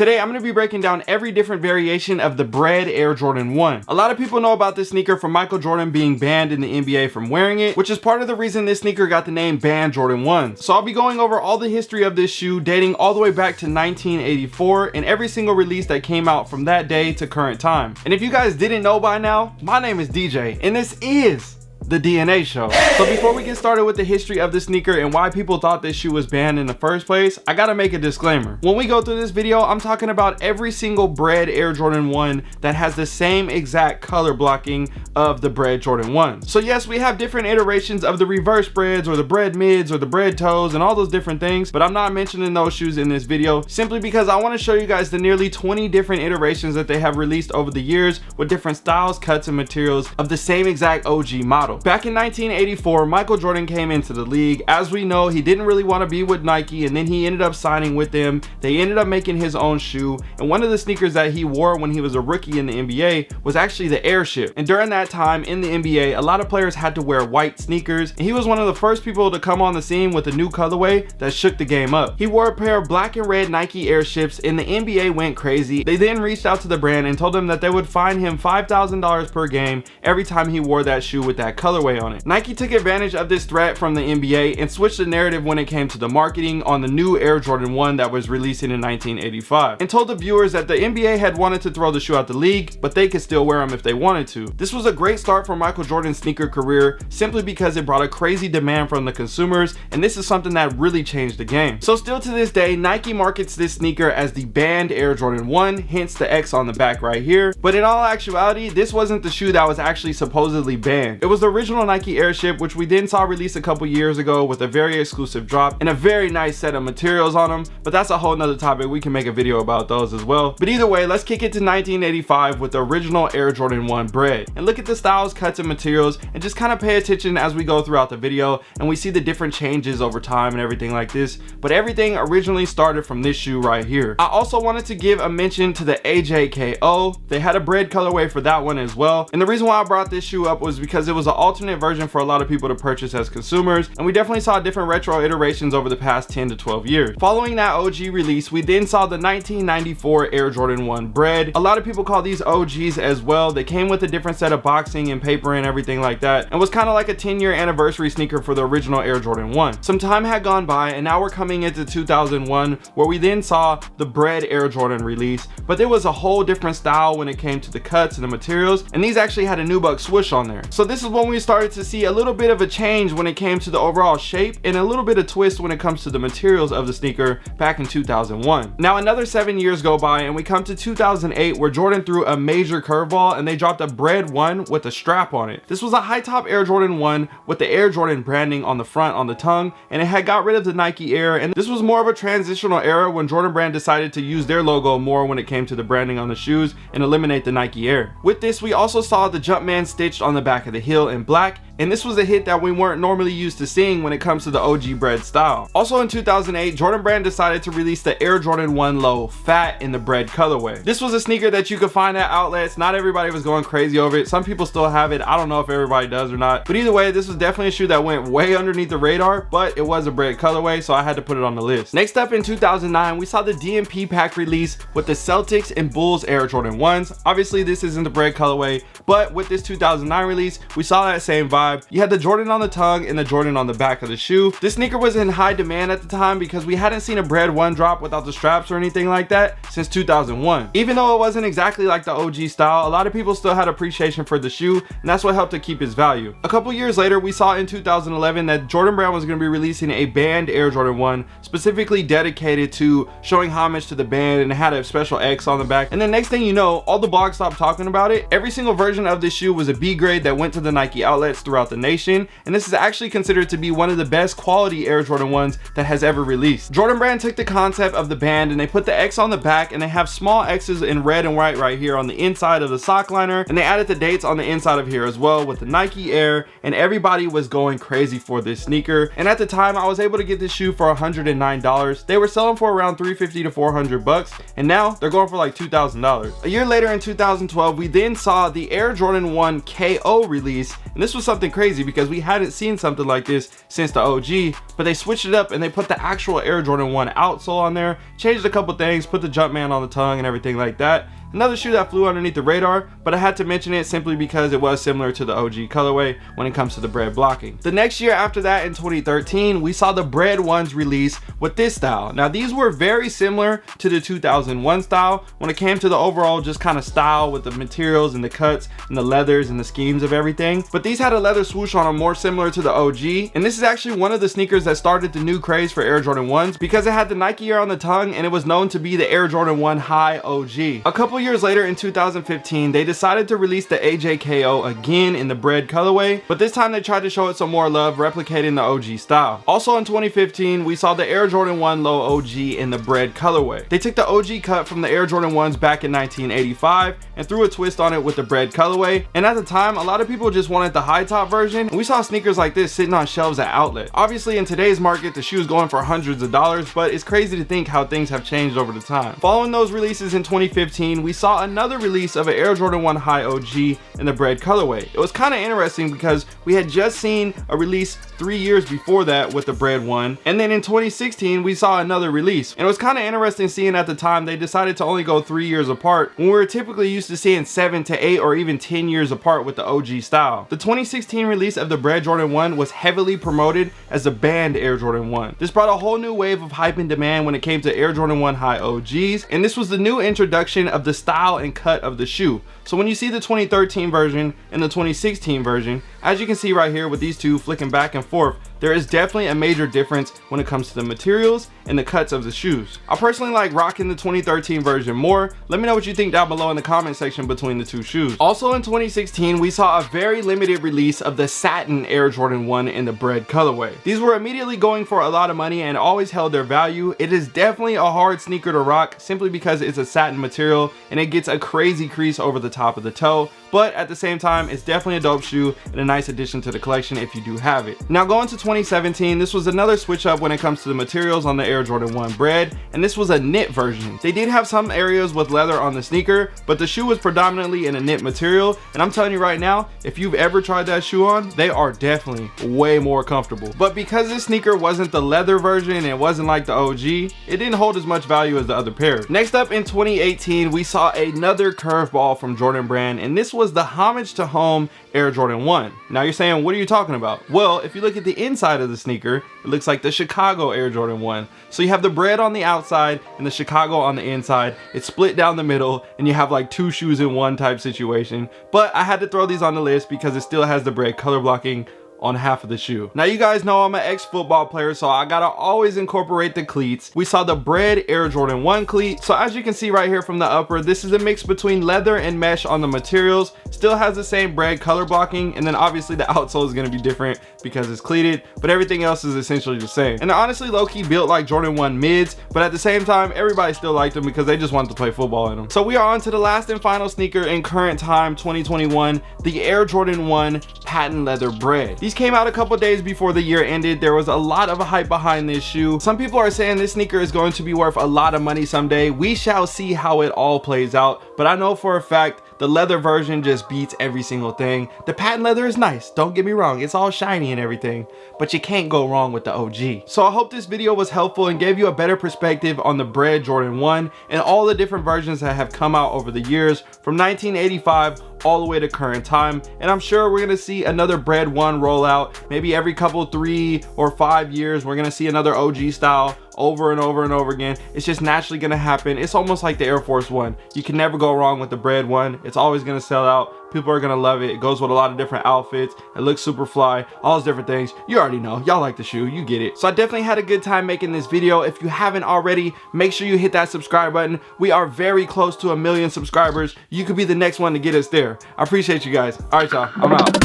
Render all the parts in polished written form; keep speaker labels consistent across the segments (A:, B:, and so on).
A: Today I'm going to be breaking down every different variation of the Bred Air Jordan 1. A lot of people know about this sneaker from Michael Jordan being banned in the NBA from wearing it, which is part of the reason this sneaker got the name Banned Jordan 1. So I'll be going over all the history of this shoe dating all the way back to 1984 and every single release that came out from that day to current time. And if you guys didn't know by now, my name is DJ and this is the DNA show. So before we get started with the history of the sneaker and why people thought this shoe was banned in the first place, I gotta make a disclaimer. When we go through this video, I'm talking about every single Bred Air Jordan 1 that has the same exact color blocking of the Bred Jordan 1. So yes, we have different iterations of the reverse Breds or the Bred mids or the Bred toes and all those different things, but I'm not mentioning those shoes in this video simply because I want to show you guys the nearly 20 different iterations that they have released over the years with different styles, cuts, and materials of the same exact OG model. Back in 1984, Michael Jordan came into the league. As we know, he didn't really want to be with Nike, and then he ended up signing with them. They ended up making his own shoe, and one of the sneakers that he wore when he was a rookie in the NBA was actually the Airship. And during that time in the NBA, a lot of players had to wear white sneakers, and he was one of the first people to come on the scene with a new colorway that shook the game up. He wore a pair of black and red Nike Airships, and the NBA went crazy. They then reached out to the brand and told them that they would fine him $5,000 per game every time he wore that shoe with that colorway on it. Nike took advantage of this threat from the NBA and switched the narrative when it came to the marketing on the new Air Jordan 1 that was releasing in 1985, and told the viewers that the NBA had wanted to throw the shoe out the league, but they could still wear them if they wanted to. This was a great start for Michael Jordan's sneaker career simply because it brought a crazy demand from the consumers, and this is something that really changed the game. So still to this day, Nike markets this sneaker as the Banned Air Jordan 1, hence the X on the back right here. But in all actuality, this wasn't the shoe that was actually supposedly banned. It was the original Nike Airship, which we then saw released a couple years ago with a very exclusive drop and a very nice set of materials on them, but that's a whole nother topic. We can make a video about those as well. But either way, let's kick it to 1985 with the original Air Jordan 1 Bred and look at the styles, cuts, and materials, and just kind of pay attention as we go throughout the video and we see the different changes over time and everything like this. But everything originally started from this shoe right here. I also wanted to give a mention to the AJKO. They had a Bred colorway for that one as well, and the reason why I brought this shoe up was because it was an alternate version for a lot of people to purchase as consumers, and we definitely saw different retro iterations over the past 10 to 12 years. Following that OG release, we then saw the 1994 Air Jordan 1 Bred. A lot of people call these OGs as well. They came with a different set of boxing and paper and everything like that, and was kind of like a 10-year anniversary sneaker for the original Air Jordan 1. Some time had gone by, and now we're coming into 2001, where we then saw the Bred Air Jordan release, but there was a whole different style when it came to the cuts and the materials, and these actually had a nubuck swoosh on there. So this is when we started to see a little bit of a change when it came to the overall shape and a little bit of twist when it comes to the materials of the sneaker back in 2001. Now another 7 years go by and we come to 2008, where Jordan threw a major curveball and they dropped a Bred 1 with a strap on it. This was a high top Air Jordan 1 with the Air Jordan branding on the front on the tongue, and it had got rid of the Nike Air, and this was more of a transitional era when Jordan brand decided to use their logo more when it came to the branding on the shoes and eliminate the Nike Air. With this, we also saw the Jumpman stitched on the back of the heel in black, and this was a hit that we weren't normally used to seeing when it comes to the OG Bred style. Also in 2008, Jordan brand decided to release the Air Jordan 1 Low Phat in the Bred colorway. This was a sneaker that you could find at outlets. Not everybody was going crazy over it. Some people still have it. I don't know if everybody does or not, but either way, this was definitely a shoe that went way underneath the radar, but it was a Bred colorway, so I had to put it on the list. Next up in 2009, we saw the DMP pack release with the Celtics and Bulls Air Jordan 1s. Obviously this isn't the Bred colorway, but with this 2009 release, we saw that same vibe. You had the Jordan on the tongue and the Jordan on the back of the shoe. This sneaker was in high demand at the time because we hadn't seen a Bred 1 drop without the straps or anything like that since 2001. Even though it wasn't exactly like the OG style, a lot of people still had appreciation for the shoe, and that's what helped to keep its value. A couple years later, we saw in 2011 that Jordan brand was going to be releasing a Banned Air Jordan 1 specifically dedicated to showing homage to the band, and it had a special X on the back. And then next thing you know, all the blogs stopped talking about it. Every single version of this shoe was a B grade that went to the Nike outlets throughout the nation, and this is actually considered to be one of the best quality Air Jordan 1s that has ever released. Jordan brand took the concept of the band and they put the X on the back, and they have small X's in red and white right here on the inside of the sock liner, and they added the dates on the inside of here as well with the Nike Air, and everybody was going crazy for this sneaker. And at the time, I was able to get this shoe for $109. They were selling for around $350 to $400, and now they're going for like $2,000. A year later in 2012, we then saw the Air Jordan 1 KO release, and this was something something crazy because we hadn't seen something like this since the OG, but they switched it up and they put the actual Air Jordan 1 outsole on there, changed a couple things, put the Jumpman on the tongue and everything like that. Another shoe that flew underneath the radar, but I had to mention it simply because it was similar to the OG colorway when it comes to the Bred blocking. The next year after that, in 2013, we saw the Bred ones release with this style. Now these were very similar to the 2001 style when it came to the overall just kind of style with the materials and the cuts and the leathers and the schemes of everything, but these had a leather swoosh on them more similar to the OG, and this is actually one of the sneakers that started the new craze for Air Jordan 1s because it had the Nike Air on the tongue and it was known to be the Air Jordan 1 High OG. A couple years later in 2015, they decided to release the AJKO again in the Bred colorway, but this time they tried to show it some more love, replicating the OG style. Also in 2015, we saw the Air Jordan 1 Low OG in the Bred colorway. They took the OG cut from the Air Jordan 1s back in 1985 and threw a twist on it with the Bred colorway, and at the time a lot of people just wanted the high top version, and we saw sneakers like this sitting on shelves at outlet. Obviously in today's market the shoe is going for hundreds of dollars, but it's crazy to think how things have changed over the time. Following those releases in 2015, we saw another release of an Air Jordan 1 High OG in the Bred colorway. It was kind of interesting because we had just seen a release 3 years before that with the Bred one, and then in 2016 we saw another release, and it was kind of interesting seeing at the time they decided to only go 3 years apart when we were typically used to seeing 7 to 8 or even 10 years apart with the OG style. The 2016 release of the Bred Jordan 1 was heavily promoted as the banned Air Jordan 1. This brought a whole new wave of hype and demand when it came to Air Jordan 1 High OGs, and this was the new introduction of the style and cut of the shoe. So when you see the 2013 version and the 2016 version, as you can see right here with these two flicking back and forth, there is definitely a major difference when it comes to the materials and the cuts of the shoes. I personally like rocking the 2013 version more. Let me know what you think down below in the comment section between the two shoes. Also in 2016, we saw a very limited release of the Satin Air Jordan 1 in the Bred colorway. These were immediately going for a lot of money and always held their value. It is definitely a hard sneaker to rock simply because it's a satin material and it gets a crazy crease over the top of the toe, but at the same time it's definitely a dope shoe and a nice addition to the collection if you do have it. Now going to 2017, this was another switch up when it comes to the materials on the Air Jordan 1 Bred, and this was a knit version. They did have some areas with leather on the sneaker, but the shoe was predominantly in a knit material, and I'm telling you right now, if you've ever tried that shoe on, they are definitely way more comfortable. But because this sneaker wasn't the leather version and it wasn't like the OG, it didn't hold as much value as the other pairs. Next up in 2018, we saw another curveball from Jordan Brand, and this was the Homage to Home Air Jordan 1. Now you're saying, what are you talking about? Well, if you look at the inside of the sneaker, it looks like the Chicago Air Jordan 1. So you have the Bred on the outside and the Chicago on the inside. It's split down the middle and you have like two shoes in one type situation. But I had to throw these on the list because it still has the Bred color blocking on half of the shoe. Now you guys know I'm an ex-football player, so I gotta always incorporate the cleats. We saw the Bred Air Jordan 1 cleat. So as you can see right here from the upper, this is a mix between leather and mesh on the materials. Still has the same Bred color blocking, and then obviously the outsole is gonna be different because it's cleated, but everything else is essentially the same. And they're honestly low-key built like Jordan 1 mids, but at the same time, everybody still liked them because they just wanted to play football in them. So we are on to the last and final sneaker in current time, 2021, the Air Jordan 1 patent leather Bred. These came out a couple days before the year ended. There was a lot of hype behind this shoe. Some people are saying this sneaker is going to be worth a lot of money someday. We shall see how it all plays out, but I know for a fact the leather version just beats every single thing. The patent leather is nice, don't get me wrong, it's all shiny and everything, but you can't go wrong with the OG. So I hope this video was helpful and gave you a better perspective on the Bred Jordan 1 and all the different versions that have come out over the years from 1985 all the way to current time. And I'm sure we're gonna see another Bred 1 roll out, maybe every couple 3 or 5 years. We're gonna see another OG style over and over and over again. It's just naturally gonna happen. It's almost like the Air Force 1. You can never go wrong with the Bred 1. It's always gonna sell out. People are gonna love it. It goes with a lot of different outfits. It looks super fly, all those different things. You already know, y'all like the shoe, you get it. So I definitely had a good time making this video. If you haven't already, make sure you hit that subscribe button. We are very close to 1 million subscribers. You could be the next one to get us there. I appreciate you guys. All right, y'all, I'm out.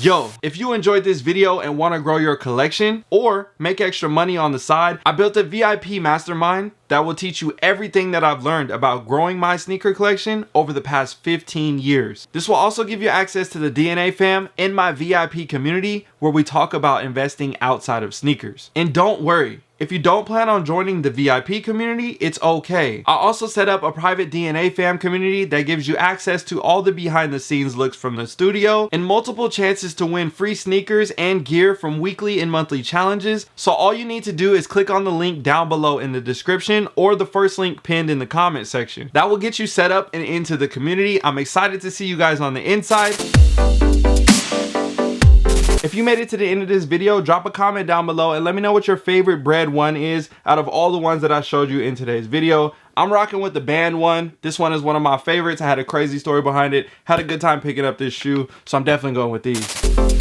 A: Yo, if you enjoyed this video and want to grow your collection or make extra money on the side, I built a VIP mastermind that will teach you everything that I've learned about growing my sneaker collection over the past 15 years. This will also give you access to the DNA fam in my VIP community where we talk about investing outside of sneakers. And don't worry, If you don't plan on joining the VIP community, it's okay. I also set up a private DNA fam community that gives you access to all the behind the scenes looks from the studio and multiple chances to win free sneakers and gear from weekly and monthly challenges. So all you need to do is click on the link down below in the description or the first link pinned in the comment section. That will get you set up and into the community. I'm excited to see you guys on the inside. If you made it to the end of this video, drop a comment down below and let me know what your favorite Bred one is out of all the ones that I showed you in today's video. I'm rocking with the band one. This one is one of my favorites. I had a crazy story behind it. Had a good time picking up this shoe, so I'm definitely going with these.